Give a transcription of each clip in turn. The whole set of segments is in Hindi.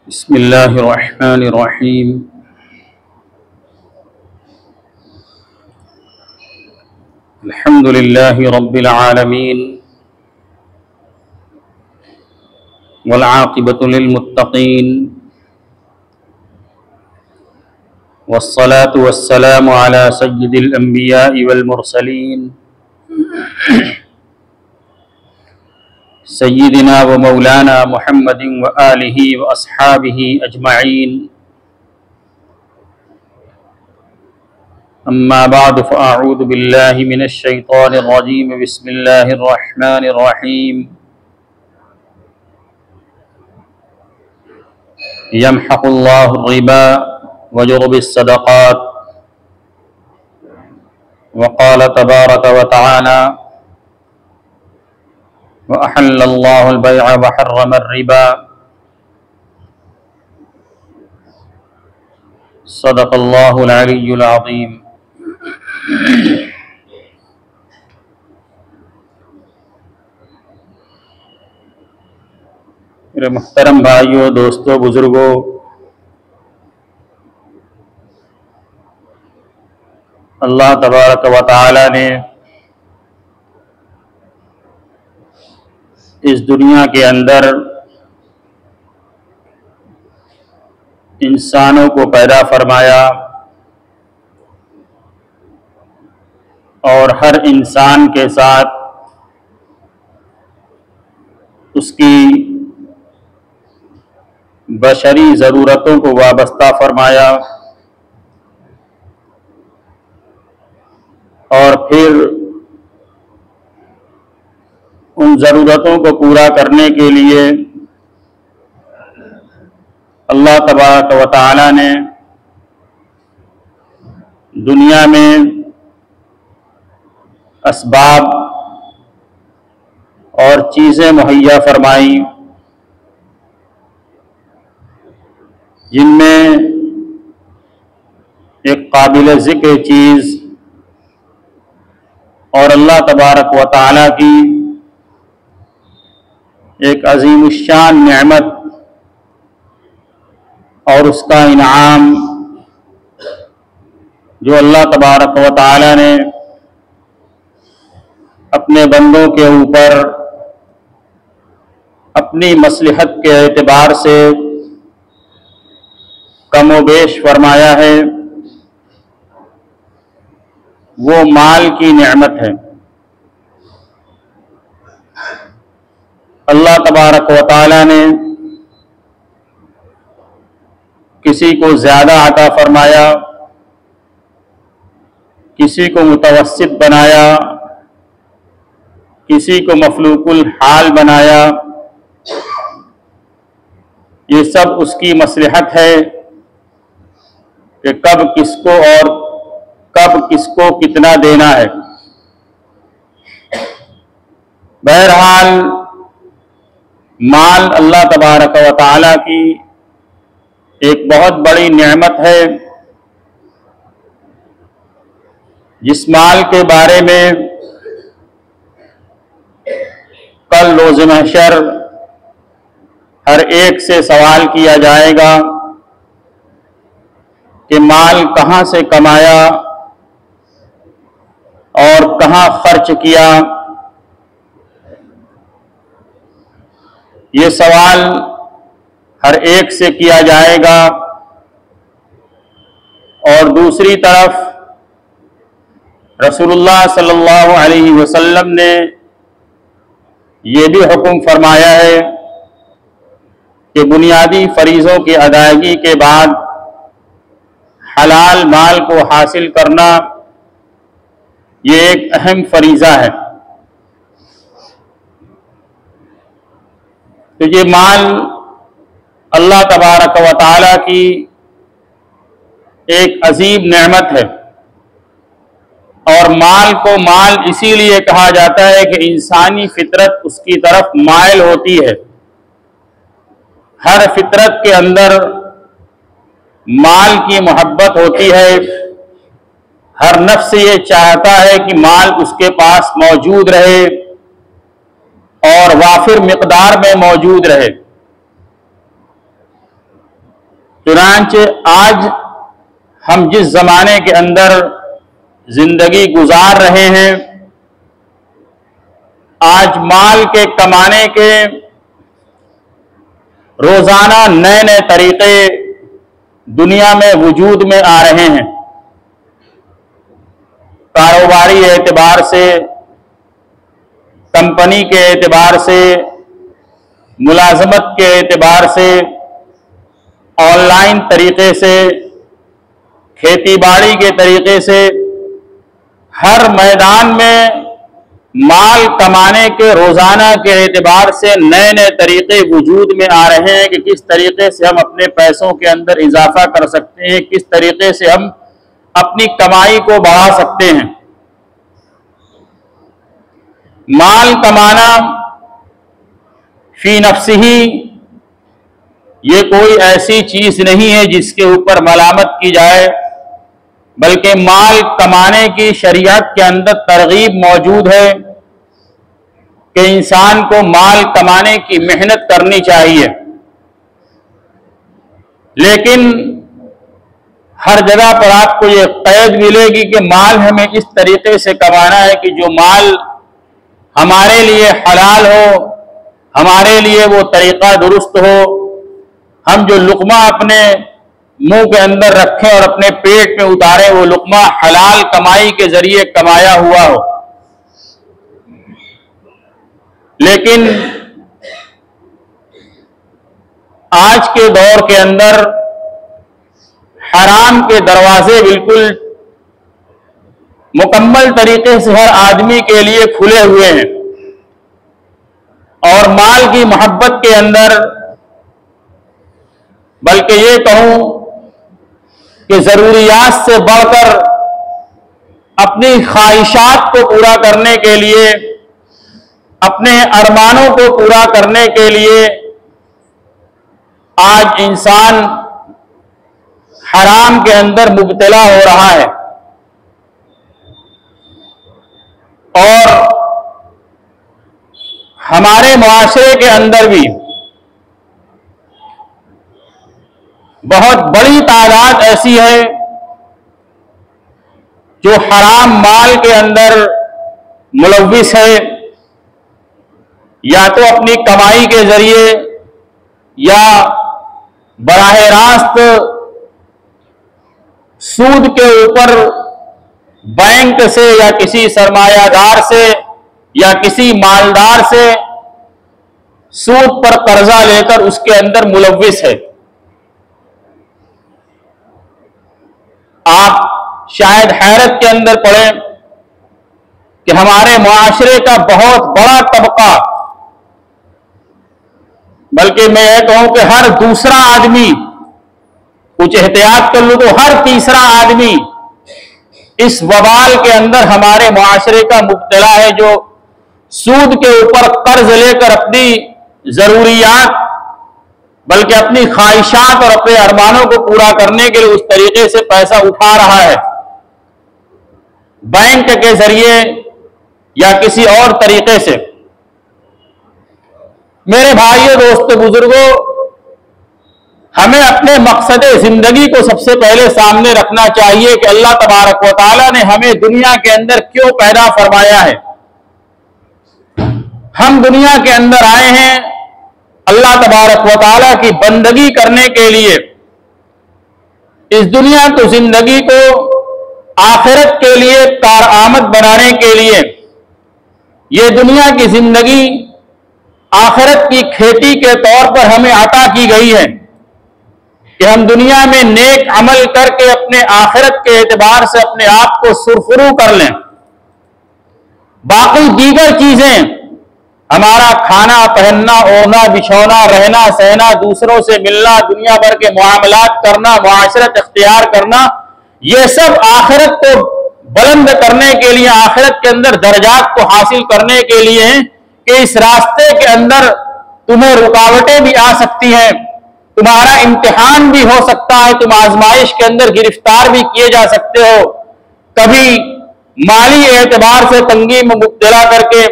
बिस्मिल्लाहिर्रहमानिर्रहीम। अल्हम्दुलिल्लाहि रब्बिल आलमीन वल आक़िबतु लिल मुत्तक़ीन वस्सलातु वस्सलामु अला सय्यिदिल अंबियाइ वल मुरसलीन सय्यिदिना व मौलाना मुहम्मदिन व आलिहि व अस्हाबिहि अजमईन। अम्मा बाद फ़अऊज़ु बिल्लाहि मिनश शैतानिर रजीम। बिस्मिल्लाहिर रहमानिर रहीम। यमहक़ुल्लाहु रिबा व युर्बिस सदक़ात। व क़ाल तबारक व तआला व अहल्लल्लाहुल बैअ व हर्रमर रिबा। सदक़ल्लाहुल अलिय्युल अज़ीम। मेरे मुहतरम भाइयों, दोस्तों, बुजुर्गों, अल्लाह तबारक व तआला ने इस दुनिया के अंदर इंसानों को पैदा फरमाया और हर इंसान के साथ उसकी बशरी ज़रूरतों को वाबस्ता फरमाया और फिर उन ज़रूरतों को पूरा करने के लिए अल्लाह तबारक व तआला ने दुनिया में असबाब और चीज़ें मुहैया फरमाई, जिनमें एक काबिल ज़िक्र चीज़ और अल्लाह तबारक व तआला की एक अज़ीमुश्शान नेमत और उसका इनाम जो अल्लाह तबारक व तआला ने अपने बंदों के ऊपर अपनी मसलहत के एतबार से कम व बेश फरमाया है, वो माल की नेमत है। अल्लाह तबारक व तआला ने किसी को ज़्यादा अता फरमाया, किसी को मुतवस्सित बनाया, किसी को मफलूकुल हाल बनाया। ये सब उसकी मसलहत है कि कब किसको और कब किसको कितना देना है। बहरहाल माल अल्लाह तबारक व तआला की एक बहुत बड़ी नेमत है, जिस माल के बारे में कल रोज़ महशर हर एक से सवाल किया जाएगा कि माल कहाँ से कमाया और कहाँ खर्च किया। ये सवाल हर एक से किया जाएगा। और दूसरी तरफ रसूलुल्लाह सल्लल्लाहु अलैहि वसल्लम ने ये भी हुक्म फरमाया है कि बुनियादी फरीज़ों की अदायगी के बाद हलाल माल को हासिल करना ये एक अहम फरीज़ा है। तो ये माल अल्लाह तबारक व तआला की एक अजीब नेमत है और माल को माल इसीलिए कहा जाता है कि इंसानी फितरत उसकी तरफ माइल होती है। हर फितरत के अंदर माल की मोहब्बत होती है। हर नफ्स ये चाहता है कि माल उसके पास मौजूद रहे और वाफिर मिकदार में मौजूद रहे। चुनांचे आज हम जिस जमाने के अंदर जिंदगी गुजार रहे हैं, आज माल के कमाने के रोजाना नए नए तरीके दुनिया में वजूद में आ रहे हैं। कारोबारी एतबार से, कंपनी के एतबार से, मुलाजमत के एतबार से, ऑनलाइन तरीके से, खेती बाड़ी के तरीके से, हर मैदान में माल कमाने के रोजाना के एतबार से नए नए तरीके वजूद में आ रहे हैं कि किस तरीके से हम अपने पैसों के अंदर इजाफा कर सकते हैं, किस तरीके से हम अपनी कमाई को बढ़ा सकते हैं। माल कमाना फी नफ्सिही ये कोई ऐसी चीज नहीं है जिसके ऊपर मलामत की जाए, बल्कि माल कमाने की शरीयत के अंदर तरगीब मौजूद है कि इंसान को माल कमाने की मेहनत करनी चाहिए। लेकिन हर जगह पर आपको ये कैद मिलेगी कि माल हमें इस तरीके से कमाना है कि जो माल हमारे लिए हलाल हो, हमारे लिए वो तरीका दुरुस्त हो, हम जो लुक़मा अपने मुंह के अंदर रखें और अपने पेट में उतारें वो लुक़मा हलाल कमाई के जरिए कमाया हुआ हो। लेकिन आज के दौर के अंदर हराम के दरवाजे बिल्कुल मुकम्मल तरीके से हर आदमी के लिए खुले हुए हैं और माल की मोहब्बत के अंदर, बल्कि ये कहूं कि जरूरियात से बढ़कर अपनी ख्वाहिशात को पूरा करने के लिए, अपने अरमानों को पूरा करने के लिए आज इंसान हराम के अंदर मुब्तला हो रहा है। और हमारे मुआशरे के अंदर भी बहुत बड़ी तादाद ऐसी है जो हराम माल के अंदर मुलव्विस है, या तो अपनी कमाई के जरिए या बराह रास्त सूद के ऊपर बैंक से या किसी सरमायादार से या किसी मालदार से सूद पर कर्जा लेकर उसके अंदर मुलव्विस है। आप शायद हैरत के अंदर पड़े कि हमारे मुआशरे का बहुत बड़ा तबका, बल्कि मैं ये कहूं कि हर दूसरा आदमी, कुछ एहतियात कर लूं तो हर तीसरा आदमी इस वबाल के अंदर हमारे मुआशरे का मुब्तला है, जो सूद के ऊपर कर्ज लेकर अपनी जरूरियात, बल्कि अपनी ख्वाहिशात और अपने अरमानों को पूरा करने के लिए उस तरीके से पैसा उठा रहा है, बैंक के जरिए या किसी और तरीके से। मेरे भाइयों, दोस्तों, बुजुर्गों, हमें अपने मकसद जिंदगी को सबसे पहले सामने रखना चाहिए कि अल्लाह तबारक व तआला ने हमें दुनिया के अंदर क्यों पैदा फरमाया है। हम दुनिया के अंदर आए हैं अल्लाह तबारक व तआला की बंदगी करने के लिए। इस दुनिया को, जिंदगी को आखिरत के लिए कारआमद बनाने के लिए ये दुनिया की जिंदगी आखिरत की खेती के तौर पर हमें अता की गई है कि हम दुनिया में नेक अमल करके अपने आखिरत के एतबार से अपने आप को सुरखरू कर लें। बाकी दीगर चीजें, हमारा खाना, पहनना, ओढ़ना, बिछौना, रहना, सहना, दूसरों से मिलना, दुनिया भर के मुआमलात करना, मुआशरत इख्तियार करना, ये सब आखिरत को बुलंद करने के लिए, आखिरत के अंदर दर्जात को हासिल करने के लिए हैं कि इस रास्ते के अंदर तुम्हें रुकावटें भी आ सकती हैं, तुम्हारा इम्तिहान भी हो सकता है, तुम आजमाइश के अंदर गिरफ्तार भी किए जा सकते हो। कभी माली एतबार से तंगी में मुब्तला करके,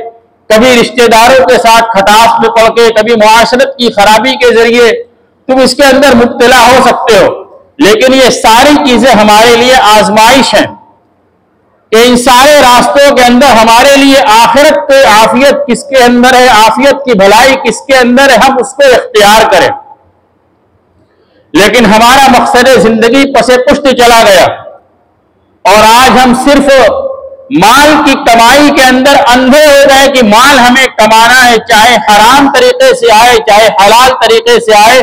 कभी रिश्तेदारों के साथ खटास में पड़ के, कभी मुआशरत की खराबी के जरिए, तुम इसके अंदर मुब्तला हो सकते हो। लेकिन ये सारी चीजें हमारे लिए आजमाइश हैं कि इन सारे रास्तों के अंदर हमारे लिए आखिरत की आफियत किसके अंदर है, आफियत की भलाई किसके अंदर है, हम उसको इख्तियार करें। लेकिन हमारा मकसद जिंदगी पसे पुष्ट चला गया और आज हम सिर्फ माल की कमाई के अंदर अंधे हो गए कि माल हमें कमाना है, चाहे हराम तरीके से आए चाहे हलाल तरीके से आए,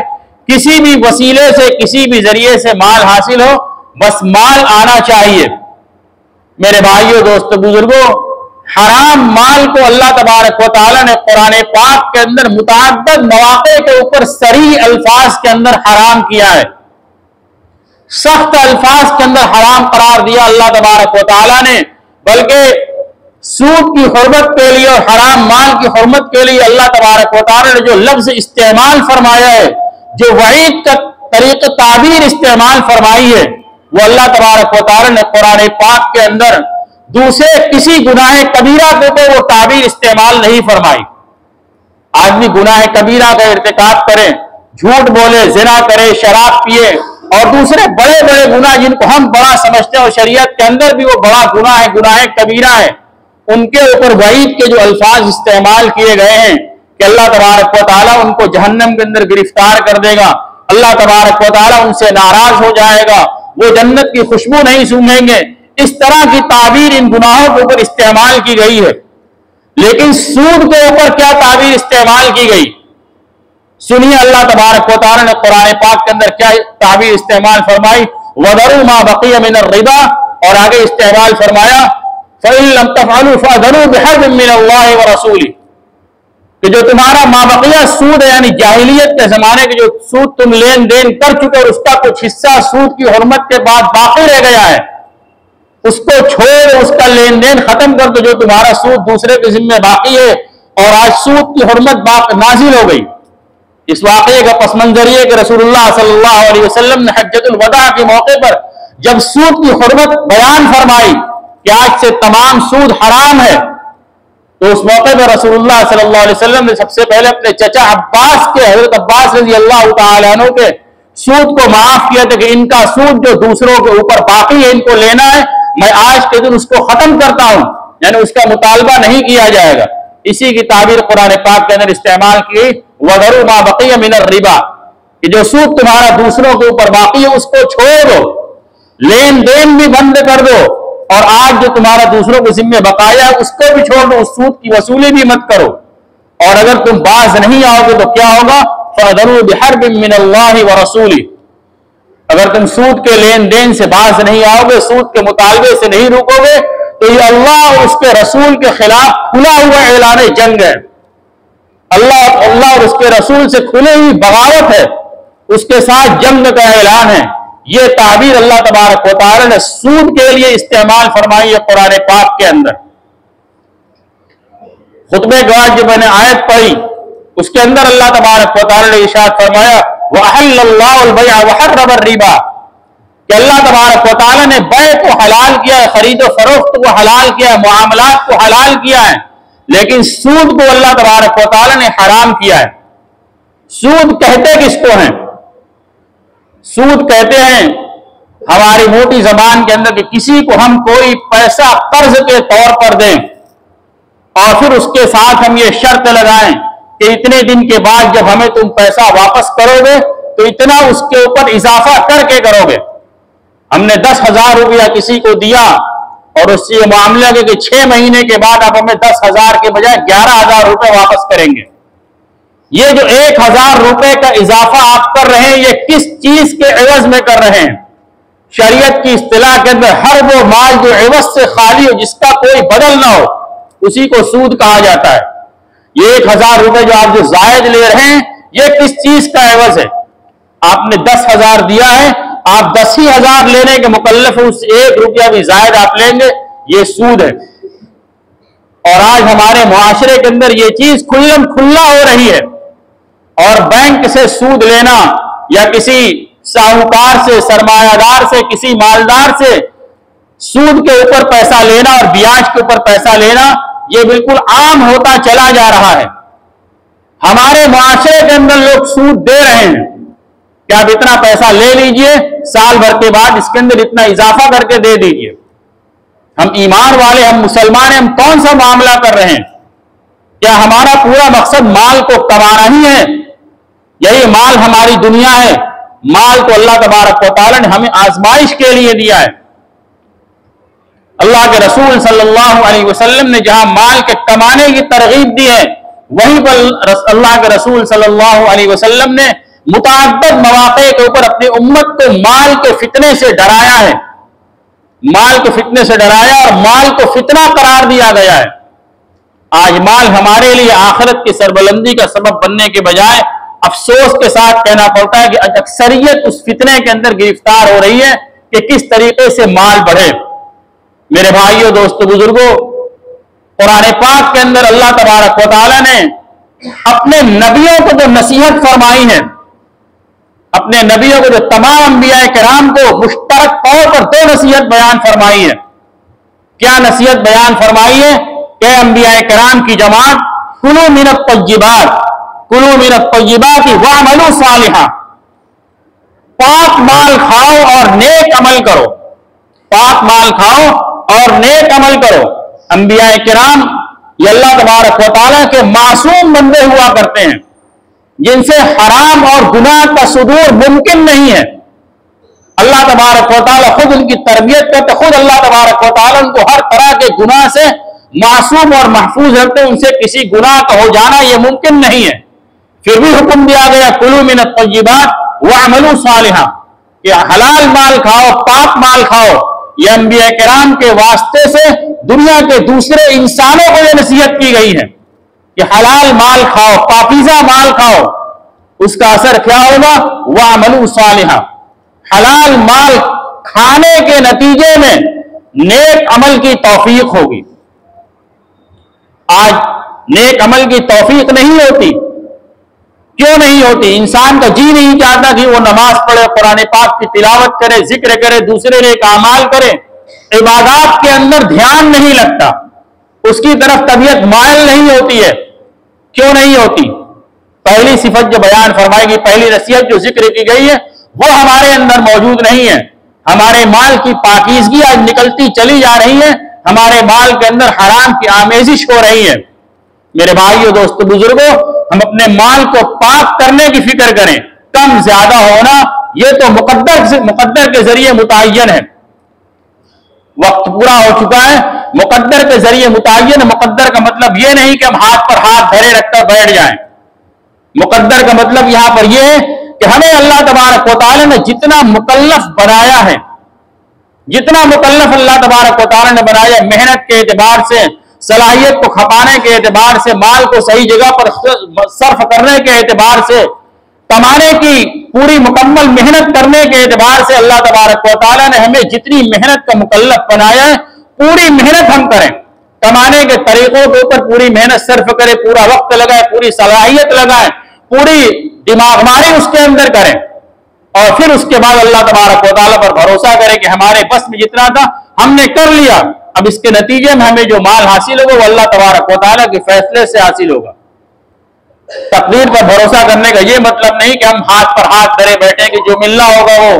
किसी भी वसीले से किसी भी जरिए से माल हासिल हो, बस माल आना चाहिए। मेरे भाइयों, दोस्तों, बुजुर्गों, हराम माल को अल्लाह तबारक व तआला ने कुरान पाक के अंदर मुतअद्दिद मौके के ऊपर सरी अल्फाज के अंदर हराम किया है, सख्त अल्फाज के अंदर हराम करार दिया अल्लाह तबारक व तआला ने। बल्कि सूद की हुर्मत के लिए और हराम माल की हुर्मत के लिए अल्लाह तबारक व तआला ने जो लफ्ज इस्तेमाल फरमाया है, जो वईद का तरीक़ ताबीर इस्तेमाल फरमाई है, वो अल्लाह तबारक व तआला ने कुरान पाक के अंदर दूसरे किसी गुनाह कबीरा को तो वो ताबीर इस्तेमाल नहीं फरमाई। आदमी गुनाह कबीरा का इर्तिकाब करे, झूठ बोले, जिना करे, शराब पिए और दूसरे बड़े बड़े गुनाह जिनको हम बड़ा समझते हैं और शरीयत के अंदर भी वो बड़ा गुनाह है, गुनाह कबीरा है, उनके ऊपर वईद के जो अल्फाज इस्तेमाल किए गए हैं कि अल्लाह तबारक व तआला उनको जहन्नम के अंदर गिरफ्तार कर देगा, अल्लाह तबारक व तआला उनसे नाराज हो जाएगा, वो जन्नत की खुशबू नहीं सूंघेंगे, इस तरह की ताबीर इन गुनाहों के ऊपर इस्तेमाल की गई है। लेकिन सूद के ऊपर क्या ताबीर इस्तेमाल की गई, सुनिए अल्लाह तबारक व तआला ने कुरान पाक के अंदर क्या ताबीर इस्तेमाल फरमाई, वदरू मा बक़िया मिनर रिबा, और आगे इस्तेमाल फरमाया फ़इन लम तफ़अलू फ़अज़नू बिहर्बिन मिनल्लाहि व रसूली, कि जो तुम्हारा मा बक़िया सूद है, यानी जाहिलियत के जमाने के जो सूद तुम लेन देन कर चुके और उसका कुछ हिस्सा सूद की हुर्मत के बाद बाकी रह गया है, उसको छोड़, उसका लेन देन खत्म कर दो, जो तुम्हारा सूद दूसरे के जिम्मे बाकी है। और आज सूद की हुर्मत नाजिल हो गई। इस वाक़े का पस मंजर ये कि रसूलुल्लाह सल्लल्लाहु अलैहि वसल्लम ने हज्जतुल वदा के मौके पर जब सूद की हुर्मत बयान फरमाई कि आज से तमाम सूद हराम है, तो उस मौके पर रसूलुल्लाह सल्लल्लाहु अलैहि वसल्लम ने सबसे पहले अपने चचा अब्बास के, हजरत अब्बास रज़ी अल्लाह तआला अन्हु के सूद को माफ किया था कि इनका सूद जो दूसरों के ऊपर बाकी है, इनको लेना है, मैं आज के दिन उसको खत्म करता हूं, यानी उसका मुतालबा नहीं किया जाएगा। इसी की ताबीर कुरान पाक के अंदर इस्तेमाल की, वदरू मा बक़िया मिनर रिबा, कि जो सूद तुम्हारा दूसरों के ऊपर बाकी है उसको छोड़ दो, लेन देन भी बंद कर दो, और आज जो तुम्हारा दूसरों के जिम्मे बकाया है उसको भी छोड़ दो, उस सूद की वसूली भी मत करो। और अगर तुम बाज नहीं आओगे तो क्या होगा, फ़अज़नू बिहर्बिन मिनल्लाहि व रसूली, अगर तुम सूद के लेन देन से बाज नहीं आओगे, सूद के मुतालबे से नहीं रुकोगे, तो ये अल्लाह और उसके रसूल के खिलाफ खुला हुआ ऐलान जंग है। अल्लाह और उसके रसूल से खुली हुई बगावत है, उसके साथ जंग का ऐलान है। ये ताबीर अल्लाह तबारक व तआला ने सूद के लिए इस्तेमाल फरमाई है कुरान पाक के अंदर। खुतबे के बाद जब मैंने आयत पढ़ी, उसके अंदर अल्लाह तबारक व तआला ने इरशाद फरमाया वअहल्लल्लाहुल बैअ व हर्रम रिबा, कि अल्लाह तबारक व तआला ने बै को हलाल किया है, खरीदो फरोख्त को हलाल किया है, मुआमलात को हलाल किया है, लेकिन सूद को अल्लाह तबारक व तआला ने हराम किया है। सूद कहते किसको हैं? सूद कहते हैं हमारी मोटी जबान के अंदर कि किसी को हम कोई पैसा कर्ज के तौर पर दें और फिर उसके साथ हम ये शर्त लगाएं कि इतने दिन के बाद जब हमें तुम पैसा वापस करोगे तो इतना उसके ऊपर इजाफा करके करोगे। हमने 10,000 रुपया किसी को दिया और उससे ये मामला कि 6 महीने के बाद आप हमें 10,000 के बजाय 11,000 रुपए वापस करेंगे। ये जो 1,000 रुपए का इजाफा आप कर रहे हैं, ये किस चीज के एवज में कर रहे हैं? शरीयत की इस्तिलाह के अंदर हर वो माल जो एवज से खाली हो, जिसका कोई बदल ना हो, उसी को सूद कहा जाता है। ये 1,000 रुपए जो आप जो जायद ले रहे हैं, ये किस चीज का एवज है? आपने 10,000 दिया है, आप 10,000 लेने के मुकल्लफ, उस 1 रुपया भी जायद आप लेंगे, ये सूद है। और आज हमारे मुआशरे के अंदर ये चीज खुल्लम खुल्ला हो रही है। और बैंक से सूद लेना या किसी साहूकार से, सरमायादार से, किसी मालदार से सूद के ऊपर पैसा लेना और ब्याज के ऊपर पैसा लेना, यह बिल्कुल आम होता चला जा रहा है। हमारे मुआशरे के अंदर लोग सूद दे रहे हैं, कि आप इतना पैसा ले लीजिए, साल भर के बाद इसके अंदर इतना इजाफा करके दे दीजिए। हम ईमान वाले, हम मुसलमान हैं, हम कौन सा मामला कर रहे हैं? क्या हमारा पूरा मकसद माल को कमाना ही है? यही माल हमारी दुनिया है? माल को अल्लाह तबारक व तआला ने हमें आजमाइश के लिए दिया है। अल्लाह के रसूल सल्लल्लाहु अलैहि वसल्लम ने जहां माल के कमाने की तरगीब दी है, वहीं पर अल्लाह के रसूल सल्लल्लाहु अलैहि वसल्लम ने मुतअद्दिद मौक़े के ऊपर अपनी उम्मत को माल के फितने से डराया है। माल के फितने से डराया और माल को फितना करार दिया गया है। आज माल हमारे लिए आखिरत की सरबलंदी का सबब बनने के बजाय अफसोस के साथ कहना पड़ता है कि अक्सरियत उस फितने के अंदर गिरफ्तार हो रही है कि किस तरीके से माल बढ़े। मेरे भाइयों, दोस्तों, बुजुर्गों, कुरान पाक के अंदर अल्लाह तबारक व तआला ने अपने नबियों को जो नसीहत फरमाई है, अपने नबियों को जो तमाम अंबिया किराम को मुश्तरक तौर पर दो नसीहत बयान फरमाई है। क्या नसीहत बयान फरमाई है? कि अंबिया किराम की जमात, कुलू मिनत तय्यिबात, कुलू मिनत तय्यिबाति वअमलू सालिहा, पाक माल खाओ और नेक अमल करो। पाक माल खाओ और नेक अमल करो। अंबिया किराम ये अल्लाह तबारक व तआला के मासूम बंदे हुआ करते हैं, जिनसे हराम और गुनाह का सुदूर मुमकिन नहीं है। अल्लाह तबारक व तआला खुद उनकी तरबियत करते, खुद अल्लाह तबारक व तआला उनको हर तरह के गुनाह से मासूम और महफूज रखते, उनसे किसी गुनाह का हो जाना यह मुमकिन नहीं है। फिर भी हुक्म दिया गया कुलू मिनत तय्यिबात वअमलू सालिहा, कि हलाल माल खाओ, पाक माल खाओ। यह अंबिया किराम के वास्ते से दुनिया के दूसरे इंसानों को यह नसीहत की गई है कि हलाल माल खाओ, पाकीज़ा माल खाओ। उसका असर क्या होगा? वअमलू सालिहा, हलाल माल खाने के नतीजे में नेक अमल की तौफीक होगी। आज नेक अमल की तौफीक नहीं होती। क्यों नहीं होती? इंसान का जी नहीं चाहता कि वो नमाज पढ़े, कुरान पाक की तिलावत करे, जिक्र करे, दूसरे नेक अमाल करे, इबादत के अंदर ध्यान नहीं लगता, उसकी तरफ तबीयत मायल नहीं होती है। क्यों नहीं होती? पहली सिफत जो बयान फरमाएगी, पहली नसीहत जो जिक्र की गई है, वो हमारे अंदर मौजूद नहीं है। हमारे माल की पाकीज़गी आज निकलती चली जा रही है, हमारे माल के अंदर हराम की आमेजिश हो रही है। मेरे भाइयों, दोस्तों, बुजुर्गों, हम अपने माल को पाक करने की फिक्र करें। कम ज्यादा होना यह तो मुकद्दर के जरिए मुतय्यन है। वक्त पूरा हो चुका है। मुकद्दर के जरिए मुतय्यन, मुकद्दर का मतलब यह नहीं कि हम हाथ पर हाथ धरे रखकर बैठ जाएं। मुकद्दर का मतलब यहां पर यह है कि हमें अल्लाह तबारक व तआला ने जितना मुकल्लफ बनाया है, जितना मुकल्लफ अल्लाह तबारक व तआला ने बनाया, मेहनत के एतबार से, सलाहियत को खपाने के एतबार से, माल को सही जगह पर सर्फ करने के एतबार से, कमाने की पूरी मुकम्मल मेहनत करने के एतबार से अल्लाह तबारक व तआला ने हमें जितनी मेहनत का मुकल्लफ बनाया है, पूरी मेहनत हम करें। कमाने के तरीकों के ऊपर पूरी मेहनत सर्फ करें, पूरा वक्त लगाए, पूरी सलाहियत लगाए, पूरी दिमागमारी उसके अंदर करें, और फिर उसके बाद अल्लाह तबारक व तआला पर भरोसा करें कि हमारे बस में जितना था हमने कर लिया। अब इसके नतीजे में हमें जो माल हासिल होगा वो अल्लाह तबारक व तआला के फैसले से हासिल होगा। तकदीर पर भरोसा करने का ये मतलब नहीं कि हम हाथ पर हाथ धरे बैठे कि जो मिलना होगा वो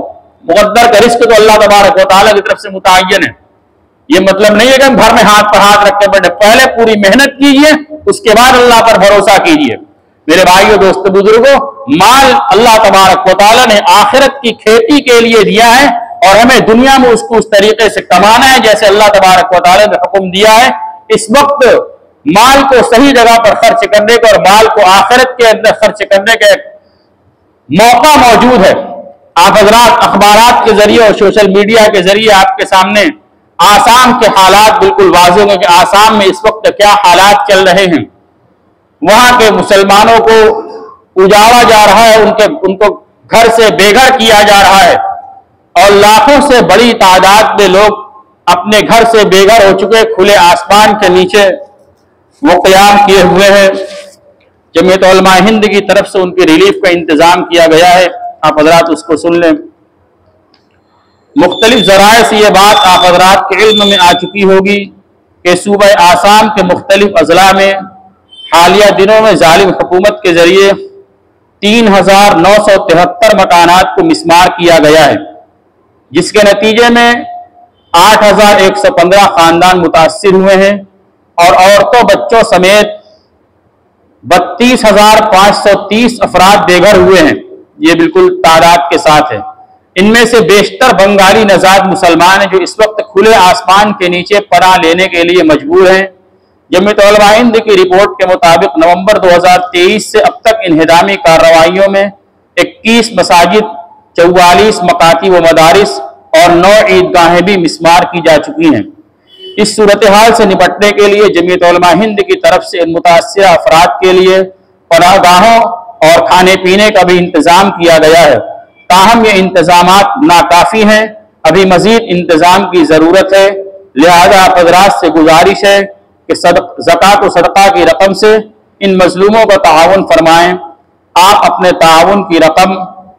मुकद्दर का रिस्क तो अल्लाह तबारक व तआला की तरफ से मुतय्यन है। ये मतलब नहीं है कि हम घर में हाथ पर हाथ रखते बैठे। पहले पूरी मेहनत कीजिए, उसके बाद अल्लाह पर भरोसा कीजिए। मेरे भाइयों, दोस्तों, बुजुर्गों, माल अल्लाह तबारक व तआला ने आखिरत की खेती के लिए दिया है और हमें दुनिया में उसको उस तरीके से कमाना है जैसे अल्लाह तबारक व तआला ने हुक्म दिया है। इस वक्त माल को सही जगह पर खर्च करने का और माल को आखिरत के अंदर खर्च करने का एक मौका मौजूद है। आप हजरात अखबारात के जरिए और सोशल मीडिया के जरिए आपके सामने आसाम के हालात बिल्कुल वाज़ेह होंगे कि आसाम में इस वक्त क्या हालात चल रहे हैं। वहां के मुसलमानों को उजाड़ा जा रहा है, उनको घर से बेघर किया जा रहा है और लाखों से बड़ी तादाद में लोग अपने घर से बेघर हो चुके, खुले आसमान के नीचे वो क़याम किए हुए हैं। जमीयत उलमा हिंद की तरफ से उनकी रिलीफ का इंतजाम किया गया है। आप हजरात उसको सुन लें। मुख्तलिफ ज़राए से ये बात आप हजरात के इल्म में आ चुकी होगी कि सूबा आसाम के मुख्तलिफ अजला में हालिया दिनों में जालिम हुकूमत के जरिए 3,973 मकानात को मिसमार किया गया है, जिसके नतीजे में 8,115 खानदान मुतासिर हुए हैं और औरतों बच्चों समेत 32,530 अफराद बेघर हुए हैं। ये बिल्कुल तादाद के साथ है। इनमें से बेशतर बंगाली नजाद मुसलमान हैं जो इस वक्त खुले आसमान के नीचे पनाह लेने के लिए मजबूर हैं। जमीयत उलमा हिंद की रिपोर्ट के मुताबिक नवंबर 2023 से अब तक इन्हिदामी कार्रवाइयों में 21 मसाजिद, 44 मकाती व मदारिस और 9 ईदगाहें भी मिसमार की जा चुकी हैं। इस सूरत हाल से निपटने के लिए जमीयत उलमा हिंद की तरफ से मुतासिरा अफराद के लिए पनाहगाहों और खाने पीने का भी इंतजाम किया गया है। ताहम ये इंतजामात नाकाफी हैं, अभी मजीद इंतजाम की जरूरत है। लिहाजा आप हज़रात से गुजारिश है कि ज़कात व सदका की रकम से इन मजलूमों का ताउन फरमाएं। आप अपने ताउन की रकम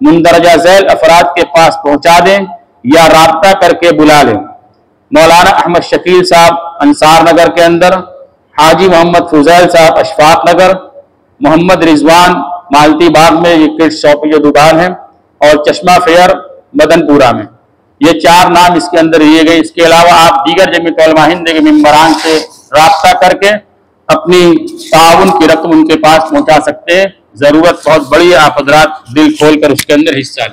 मुंदरजा झैल अफराद के पास पहुंचा दें या राब्ता करके बुला लें। मौलाना अहमद शकील साहब अंसार नगर के अंदर, हाजी मोहम्मद फुजैल साहब अशफाक नगर, मोहम्मद रिजवान मालती बाग में ये किड्स शॉप की जो दुकान है, और चश्मा फेयर मदनपुरा में। ये 4 नाम इसके अंदर दिए गए। इसके अलावा आप दीगर जमीयत उलमा हिंद के मेंबरान से राब्ता करके अपनी ताउन की रकम उनके पास पहुंचा सकते हैं। जरूरत बहुत बड़ी है, आप हज़रात दिल खोल कर उसके अंदर हिस्सा लें।